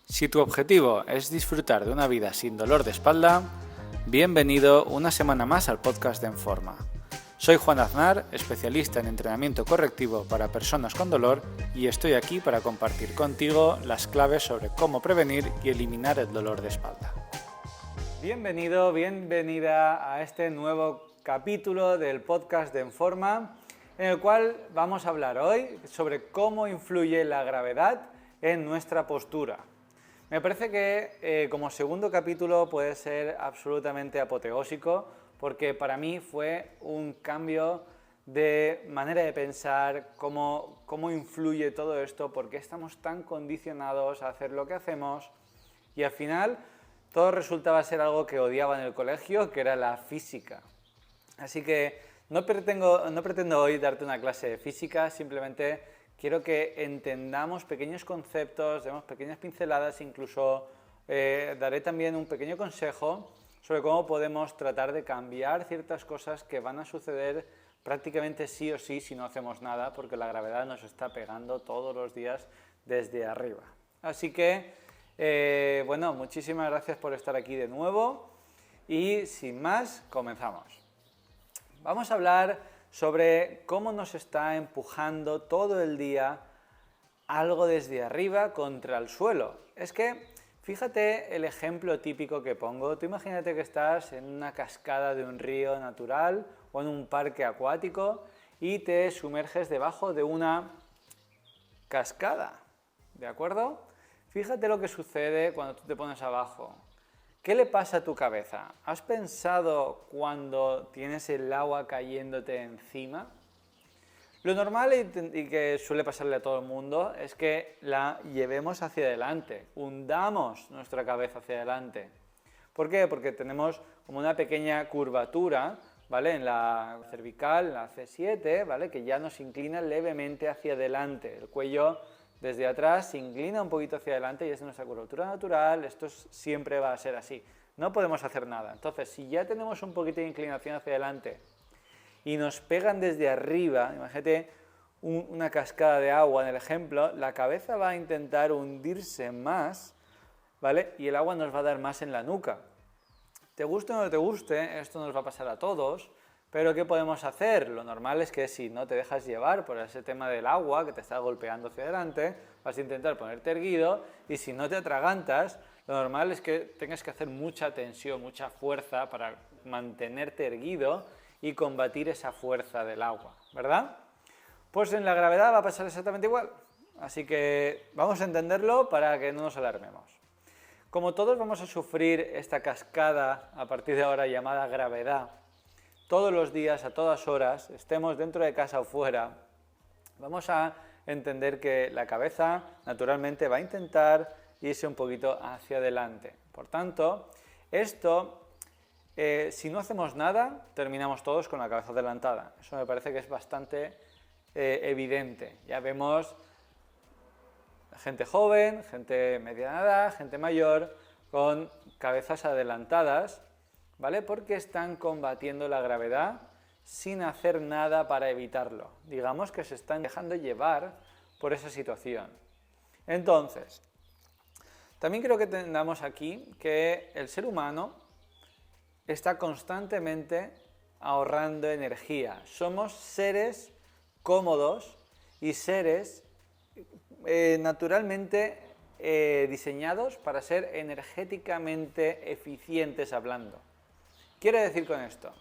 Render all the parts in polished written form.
Si tu objetivo es disfrutar de una vida sin dolor de espalda, bienvenido una semana más al podcast de Enforma. Soy Juan Aznar, especialista en entrenamiento correctivo para personas con dolor y estoy aquí para compartir contigo las claves sobre cómo prevenir y eliminar el dolor de espalda. Bienvenido, bienvenida a este nuevo capítulo del podcast de Enforma, en el cual vamos a hablar hoy sobre cómo influye la gravedad en nuestra postura. Me parece que como segundo capítulo puede ser absolutamente apoteósico porque para mí fue un cambio de manera de pensar, cómo influye todo esto, por qué estamos tan condicionados a hacer lo que hacemos y al final todo resultaba ser algo que odiaba en el colegio, que era la física. Así que no pretendo hoy darte una clase de física, simplemente quiero que entendamos pequeños conceptos, demos pequeñas pinceladas, incluso daré también un pequeño consejo sobre cómo podemos tratar de cambiar ciertas cosas que van a suceder prácticamente sí o sí si no hacemos nada, porque la gravedad nos está pegando todos los días desde arriba. Así que, bueno, muchísimas gracias por estar aquí de nuevo y sin más, comenzamos. Vamos a hablar sobre cómo nos está empujando todo el día algo desde arriba contra el suelo. Es que, fíjate el ejemplo típico que pongo. Tú imagínate que estás en una cascada de un río natural o en un parque acuático y te sumerges debajo de una cascada, ¿de acuerdo? Fíjate lo que sucede cuando tú te pones abajo. ¿Qué le pasa a tu cabeza? ¿Has pensado cuando tienes el agua cayéndote encima? Lo normal y que suele pasarle a todo el mundo es que la llevemos hacia adelante, hundamos nuestra cabeza hacia adelante. ¿Por qué? Porque tenemos como una pequeña curvatura, ¿vale? En la cervical, en la C7, ¿vale? Que ya nos inclina levemente hacia adelante. El cuello desde atrás se inclina un poquito hacia adelante y es nuestra curvatura natural, esto siempre va a ser así. No podemos hacer nada. Entonces, si ya tenemos un poquito de inclinación hacia adelante y nos pegan desde arriba, imagínate una cascada de agua en el ejemplo, la cabeza va a intentar hundirse más, ¿vale? Y el agua nos va a dar más en la nuca. Te guste o no te guste, esto nos va a pasar a todos, pero ¿qué podemos hacer? Lo normal es que si no te dejas llevar por ese tema del agua que te está golpeando hacia adelante, vas a intentar ponerte erguido y si no te atragantas, lo normal es que tengas que hacer mucha tensión, mucha fuerza para mantenerte erguido y combatir esa fuerza del agua, ¿verdad? Pues en la gravedad va a pasar exactamente igual. Así que vamos a entenderlo para que no nos alarmemos. Como todos vamos a sufrir esta cascada a partir de ahora llamada gravedad, todos los días, a todas horas, estemos dentro de casa o fuera, vamos a entender que la cabeza naturalmente va a intentar irse un poquito hacia adelante. Por tanto, esto, si no hacemos nada, terminamos todos con la cabeza adelantada. Eso me parece que es bastante evidente. Ya vemos gente joven, gente mediana edad, gente mayor, con cabezas adelantadas, ¿vale? Porque están combatiendo la gravedad sin hacer nada para evitarlo. Digamos que se están dejando llevar por esa situación. Entonces, también creo que entendamos aquí que el ser humano está constantemente ahorrando energía. Somos seres cómodos y seres naturalmente diseñados para ser energéticamente eficientes hablando. Quiero decir con esto,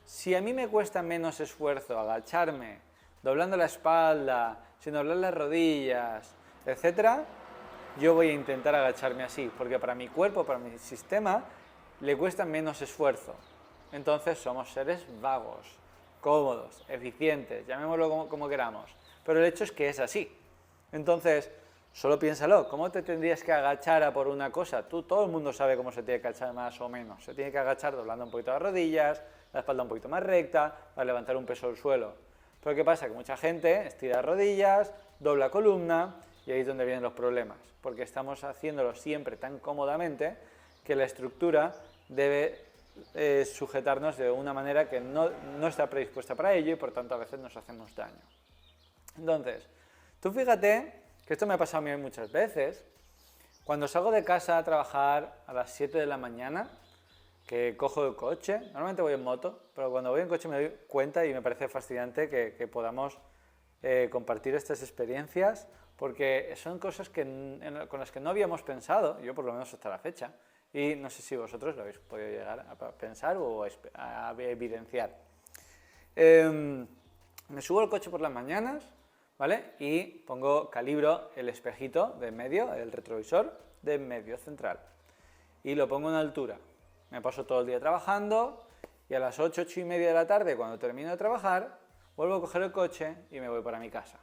si a mí me cuesta menos esfuerzo agacharme, doblando la espalda, sin doblar las rodillas, etc., yo voy a intentar agacharme así, porque para mi cuerpo, para mi sistema, le cuesta menos esfuerzo. Entonces somos seres vagos, cómodos, eficientes, llamémoslo como queramos, pero el hecho es que es así. Entonces, solo piénsalo, ¿cómo te tendrías que agachar a por una cosa? Todo el mundo sabe cómo se tiene que agachar más o menos. Se tiene que agachar doblando un poquito las rodillas, la espalda un poquito más recta, para levantar un peso del suelo. Pero ¿qué pasa? Que mucha gente estira rodillas, dobla columna y ahí es donde vienen los problemas. Porque estamos haciéndolo siempre tan cómodamente que la estructura debe sujetarnos de una manera que no está predispuesta para ello y por tanto a veces nos hacemos daño. Entonces, tú fíjate que esto me ha pasado a mí muchas veces, Cuando salgo de casa a trabajar a las 7 de la mañana, que cojo el coche, normalmente voy en moto, pero cuando voy en coche me doy cuenta y me parece fascinante que podamos compartir estas experiencias, porque son cosas con las que no habíamos pensado, yo por lo menos hasta la fecha, y no sé si vosotros lo habéis podido llegar a pensar o a evidenciar. Me subo al coche por las mañanas, ¿vale? Y calibro el espejito de en medio, el retrovisor de en medio central, y lo pongo en altura. Me paso todo el día trabajando y a las 8, 8 y media de la tarde, cuando termino de trabajar, vuelvo a coger el coche y me voy para mi casa.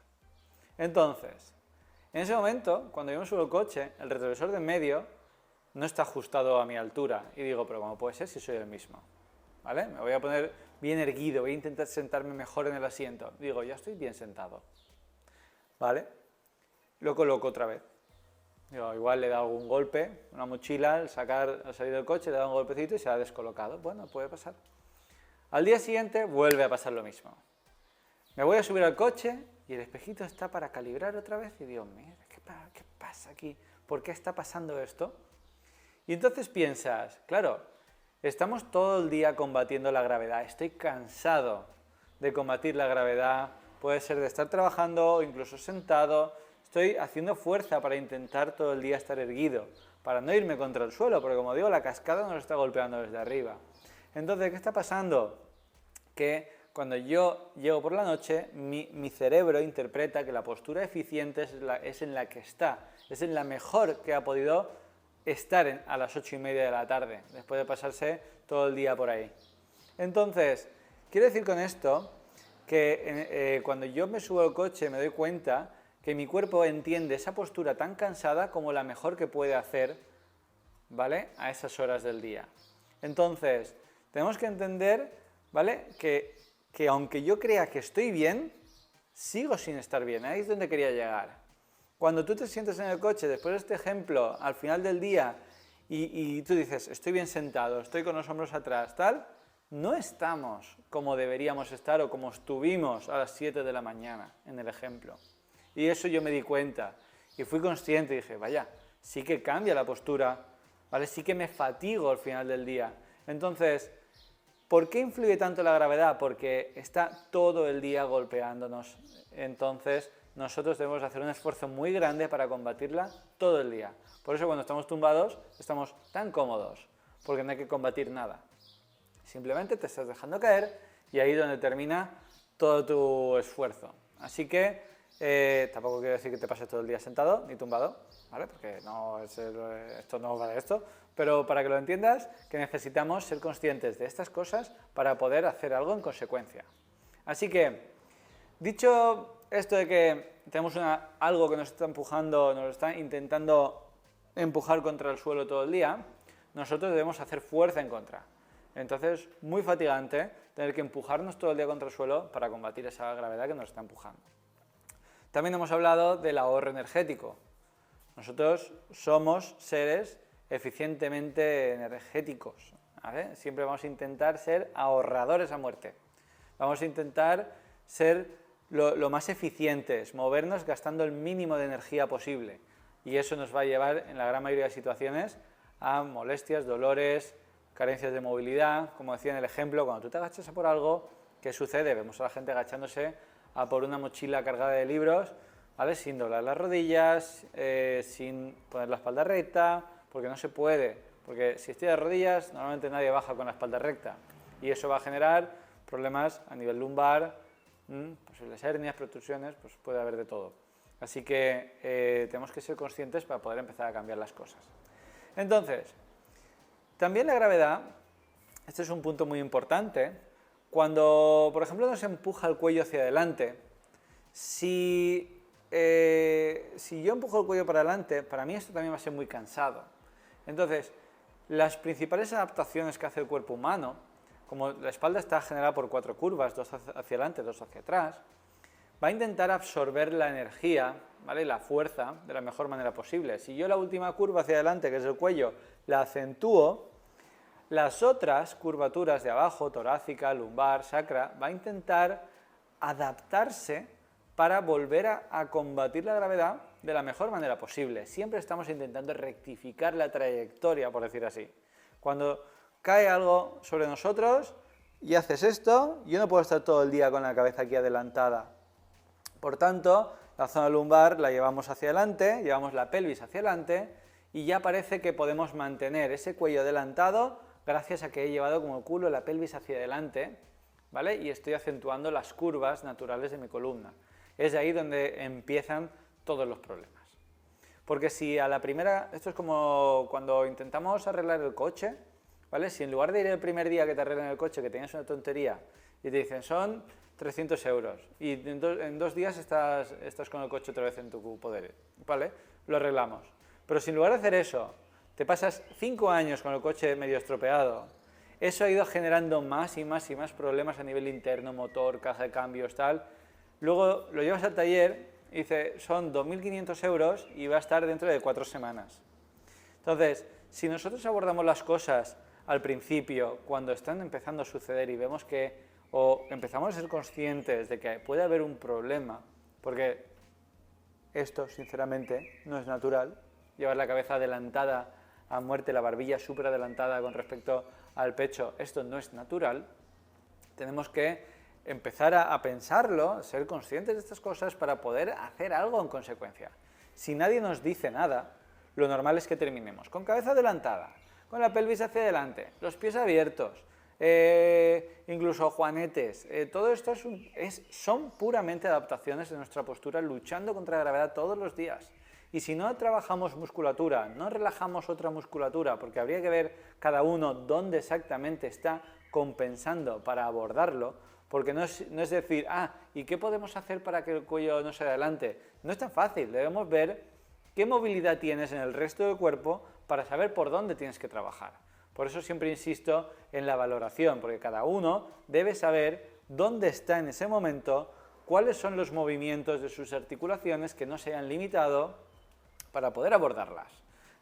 Entonces, en ese momento, cuando yo me subo al coche, el retrovisor de en medio no está ajustado a mi altura. Y digo, pero ¿cómo puede ser si soy el mismo? ¿Vale? Me voy a poner bien erguido, voy a intentar sentarme mejor en el asiento. Digo, ya estoy bien sentado. ¿Vale? Lo coloco otra vez. Digo, igual le he dado algún golpe, una mochila, al salir del coche, le he dado un golpecito y se ha descolocado. Bueno, puede pasar. Al día siguiente vuelve a pasar lo mismo. Me voy a subir al coche y el espejito está para calibrar otra vez y digo, mira, ¿qué pasa aquí? ¿Por qué está pasando esto? Y entonces piensas, claro, estamos todo el día combatiendo la gravedad, estoy cansado de combatir la gravedad, puede ser de estar trabajando o incluso sentado, estoy haciendo fuerza para intentar todo el día estar erguido, para no irme contra el suelo, porque como digo, la cascada nos está golpeando desde arriba. Entonces, ¿qué está pasando? Que cuando yo llego por la noche, mi cerebro interpreta que la postura eficiente es en la que está, es en la mejor que ha podido estar a las 8 y media de la tarde, después de pasarse todo el día por ahí. Entonces, quiero decir con esto que cuando yo me subo al coche me doy cuenta que mi cuerpo entiende esa postura tan cansada como la mejor que puede hacer, ¿vale?, a esas horas del día. Entonces, tenemos que entender, ¿vale?, que aunque yo crea que estoy bien, sigo sin estar bien. Ahí es donde quería llegar. Cuando tú te sientes en el coche, después de este ejemplo, al final del día, y tú dices, estoy bien sentado, estoy con los hombros atrás, tal, no estamos como deberíamos estar o como estuvimos a las 7 de la mañana, en el ejemplo. Y eso yo me di cuenta y fui consciente y dije, vaya, sí que cambia la postura, ¿vale? Sí que me fatigo al final del día. Entonces, ¿por qué influye tanto la gravedad? Porque está todo el día golpeándonos. Entonces, nosotros debemos hacer un esfuerzo muy grande para combatirla todo el día. Por eso cuando estamos tumbados, estamos tan cómodos, porque no hay que combatir nada. Simplemente te estás dejando caer y ahí es donde termina todo tu esfuerzo. Así que tampoco quiero decir que te pases todo el día sentado ni tumbado, ¿vale? Porque esto no va de esto, pero para que lo entiendas, que necesitamos ser conscientes de estas cosas para poder hacer algo en consecuencia. Así que, dicho esto de que tenemos algo que nos está empujando, nos está intentando empujar contra el suelo todo el día, nosotros debemos hacer fuerza en contra. Entonces, muy fatigante tener que empujarnos todo el día contra el suelo para combatir esa gravedad que nos está empujando. También hemos hablado del ahorro energético. Nosotros somos seres eficientemente energéticos, ¿vale? Siempre vamos a intentar ser ahorradores a muerte. Vamos a intentar ser lo más eficientes, movernos gastando el mínimo de energía posible. Y eso nos va a llevar, en la gran mayoría de situaciones, a molestias, dolores, carencias de movilidad. Como decía en el ejemplo, cuando tú te agachas a por algo, ¿qué sucede? Vemos a la gente agachándose a por una mochila cargada de libros, ¿vale?, sin doblar las rodillas, sin poner la espalda recta, porque no se puede. Porque si estoy de rodillas, normalmente nadie baja con la espalda recta. Y eso va a generar problemas a nivel lumbar, posibles hernias, protrusiones, pues puede haber de todo. Así que tenemos que ser conscientes para poder empezar a cambiar las cosas. Entonces, también la gravedad, este es un punto muy importante. Cuando, por ejemplo, nos empuja el cuello hacia adelante, si yo empujo el cuello para adelante, para mí esto también va a ser muy cansado. Entonces, las principales adaptaciones que hace el cuerpo humano, como la espalda está generada por 4 curvas, 2 hacia adelante, 2 hacia atrás, va a intentar absorber la energía, ¿vale?, la fuerza, de la mejor manera posible. Si yo la última curva hacia adelante, que es el cuello, la acentúo, las otras curvaturas de abajo, torácica, lumbar, sacra, va a intentar adaptarse para volver a combatir la gravedad de la mejor manera posible. Siempre estamos intentando rectificar la trayectoria, por decir así. Cuando cae algo sobre nosotros y haces esto, yo no puedo estar todo el día con la cabeza aquí adelantada. Por tanto, la zona lumbar la llevamos hacia adelante, llevamos la pelvis hacia adelante y ya parece que podemos mantener ese cuello adelantado gracias a que he llevado como el culo la pelvis hacia adelante, ¿vale? Y estoy acentuando las curvas naturales de mi columna. Es de ahí donde empiezan todos los problemas. Porque si a la primera, esto es como cuando intentamos arreglar el coche, ¿vale? Si en lugar de ir el primer día que te arreglan el coche, que tenías una tontería, y te dicen son 300 euros, y en 2 días estás con el coche otra vez en tu poder, ¿vale? Lo arreglamos. Pero si en lugar de hacer eso, te pasas 5 años con el coche medio estropeado, eso ha ido generando más y más y más problemas a nivel interno, motor, caja de cambios, tal. Luego lo llevas al taller y dice, son 2.500 euros y va a estar dentro de 4 semanas. Entonces, si nosotros abordamos las cosas al principio, cuando están empezando a suceder y vemos que, o empezamos a ser conscientes de que puede haber un problema, porque esto, sinceramente, no es natural, llevar la cabeza adelantada a muerte, la barbilla súper adelantada con respecto al pecho, esto no es natural, tenemos que empezar a pensarlo, ser conscientes de estas cosas para poder hacer algo en consecuencia. Si nadie nos dice nada, lo normal es que terminemos con cabeza adelantada, con la pelvis hacia adelante, los pies abiertos, incluso juanetes. Todo esto son puramente adaptaciones de nuestra postura luchando contra la gravedad todos los días. Y si no trabajamos musculatura, no relajamos otra musculatura, porque habría que ver cada uno dónde exactamente está compensando para abordarlo, porque no es decir, ¿y qué podemos hacer para que el cuello no se adelante? No es tan fácil, debemos ver qué movilidad tienes en el resto del cuerpo para saber por dónde tienes que trabajar. Por eso siempre insisto en la valoración, porque cada uno debe saber dónde está en ese momento, cuáles son los movimientos de sus articulaciones que no se hayan limitado para poder abordarlas.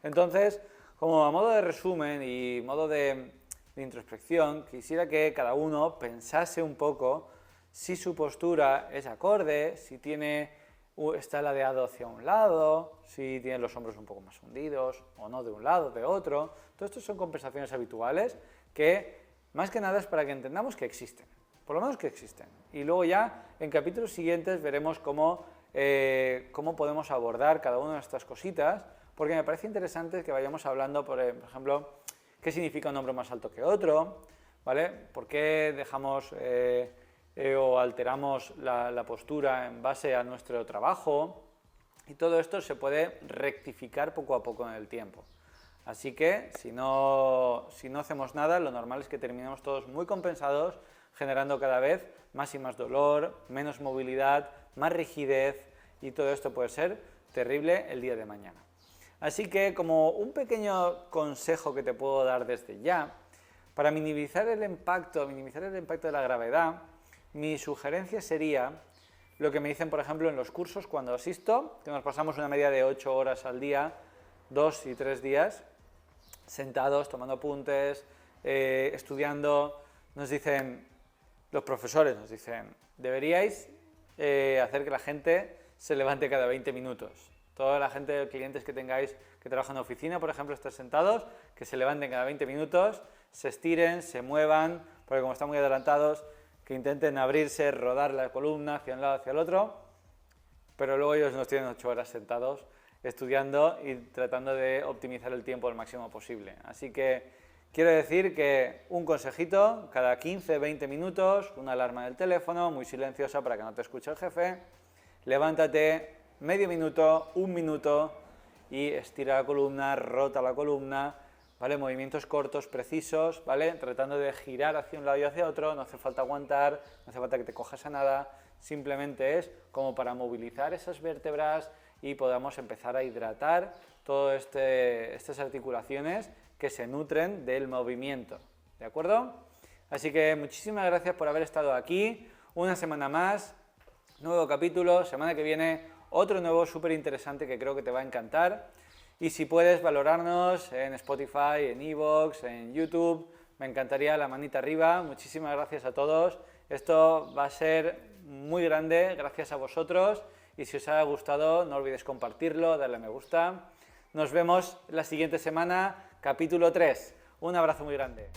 Entonces, como a modo de resumen y modo de introspección, quisiera que cada uno pensase un poco si su postura es acorde, si está ladeado hacia un lado, si tiene los hombros un poco más hundidos o no de un lado, de otro. Todo esto son compensaciones habituales que más que nada es para que entendamos que existen, por lo menos que existen. Y luego ya en capítulos siguientes veremos cómo podemos abordar cada una de estas cositas, porque me parece interesante que vayamos hablando, por ejemplo, qué significa un hombro más alto que otro, ¿vale? ¿Por qué dejamos o alteramos la postura en base a nuestro trabajo? Y todo esto se puede rectificar poco a poco en el tiempo. Así que si no hacemos nada, lo normal es que terminemos todos muy compensados, generando cada vez más y más dolor, menos movilidad, más rigidez, y todo esto puede ser terrible el día de mañana. Así que, como un pequeño consejo que te puedo dar desde ya, para minimizar el impacto de la gravedad, mi sugerencia sería lo que me dicen, por ejemplo, en los cursos cuando asisto, que nos pasamos una media de 8 horas al día, 2 y 3 días, sentados, tomando apuntes, estudiando. Los profesores nos dicen, deberíais hacer que la gente se levante cada 20 minutos. Toda la gente, clientes que tengáis que trabajan en oficina, por ejemplo, estén sentados, que se levanten cada 20 minutos, se estiren, se muevan, porque como están muy adelantados, que intenten abrirse, rodar la columna hacia un lado, hacia el otro, pero luego ellos nos tienen 8 horas sentados estudiando y tratando de optimizar el tiempo al máximo posible. Así que quiero decir que un consejito, cada 15-20 minutos, una alarma del teléfono, muy silenciosa para que no te escuche el jefe, levántate medio minuto, 1 minuto y estira la columna, rota la columna, ¿vale? Movimientos cortos, precisos, ¿vale? Tratando de girar hacia un lado y hacia otro, no hace falta aguantar, no hace falta que te cojas a nada, simplemente es como para movilizar esas vértebras y podamos empezar a hidratar todas estas articulaciones que se nutren del movimiento, ¿de acuerdo? Así que muchísimas gracias por haber estado aquí, una semana más, nuevo capítulo, semana que viene otro nuevo súper interesante que creo que te va a encantar. Y si puedes valorarnos en Spotify, en iVoox, en YouTube, me encantaría la manita arriba. Muchísimas gracias a todos. Esto va a ser muy grande gracias a vosotros y si os ha gustado no olvidéis compartirlo, darle a me gusta. Nos vemos la siguiente semana, capítulo 3. Un abrazo muy grande.